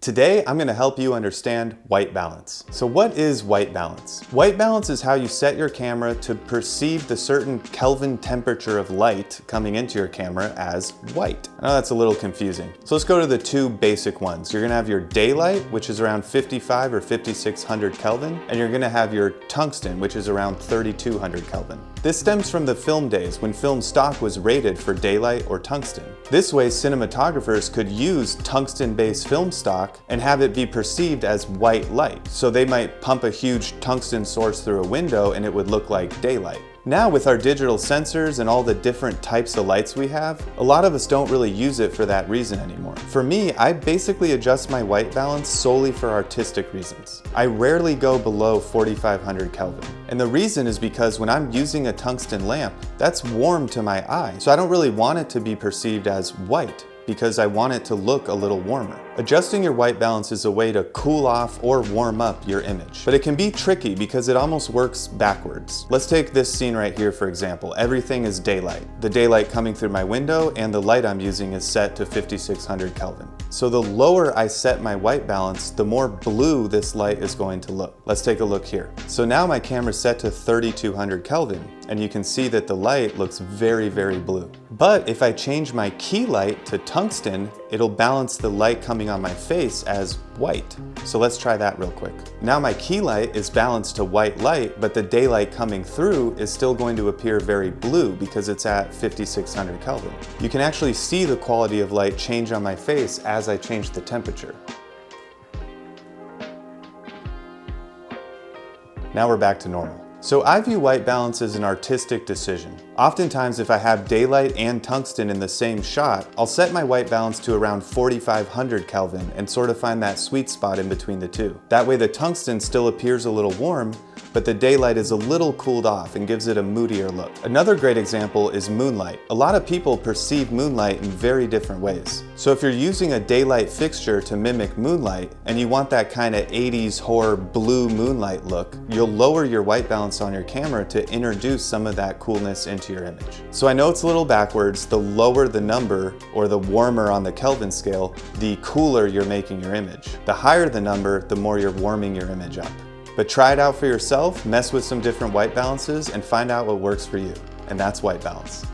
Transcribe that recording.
Today, I'm going to help you understand white balance. So what is white balance? White balance is how you set your camera to perceive the certain Kelvin temperature of light coming into your camera as white. I know that's a little confusing. So let's go to the two basic ones. You're going to have your daylight, which is around 55 or 5600 Kelvin, and you're going to have your tungsten, which is around 3200 Kelvin. This stems from the film days when film stock was rated for daylight or tungsten. This way, cinematographers could use tungsten-based film stock and have it be perceived as white light. So they might pump a huge tungsten source through a window and it would look like daylight. Now with our digital sensors and all the different types of lights we have, a lot of us don't really use it for that reason anymore. For me, I basically adjust my white balance solely for artistic reasons. I rarely go below 4500 Kelvin. And the reason is because when I'm using a tungsten lamp, that's warm to my eye. So I don't really want it to be perceived as white, because I want it to look a little warmer. Adjusting your white balance is a way to cool off or warm up your image. But it can be tricky because it almost works backwards. Let's take this scene right here for example. Everything is daylight. The daylight coming through my window and the light I'm using is set to 5600 Kelvin. So the lower I set my white balance, the more blue this light is going to look. Let's take a look here. So now my camera's set to 3200 Kelvin and you can see that the light looks very, very blue. But if I change my key light to tungsten, it'll balance the light coming on my face as white. So let's try that real quick. Now my key light is balanced to white light, but the daylight coming through is still going to appear very blue because it's at 5600 Kelvin. You can actually see the quality of light change on my face as I change the temperature. Now we're back to normal. So I view white balance as an artistic decision. Oftentimes if I have daylight and tungsten in the same shot, I'll set my white balance to around 4500 Kelvin and sort of find that sweet spot in between the two. That way the tungsten still appears a little warm, but the daylight is a little cooled off and gives it a moodier look. Another great example is moonlight. A lot of people perceive moonlight in very different ways. So if you're using a daylight fixture to mimic moonlight and you want that kind of 80s horror blue moonlight look, you'll lower your white balance on your camera to introduce some of that coolness into your image. So I know it's a little backwards. The lower the number or the warmer on the Kelvin scale, the cooler you're making your image. The higher the number, the more you're warming your image up. But try it out for yourself, mess with some different white balances, and find out what works for you. And that's white balance.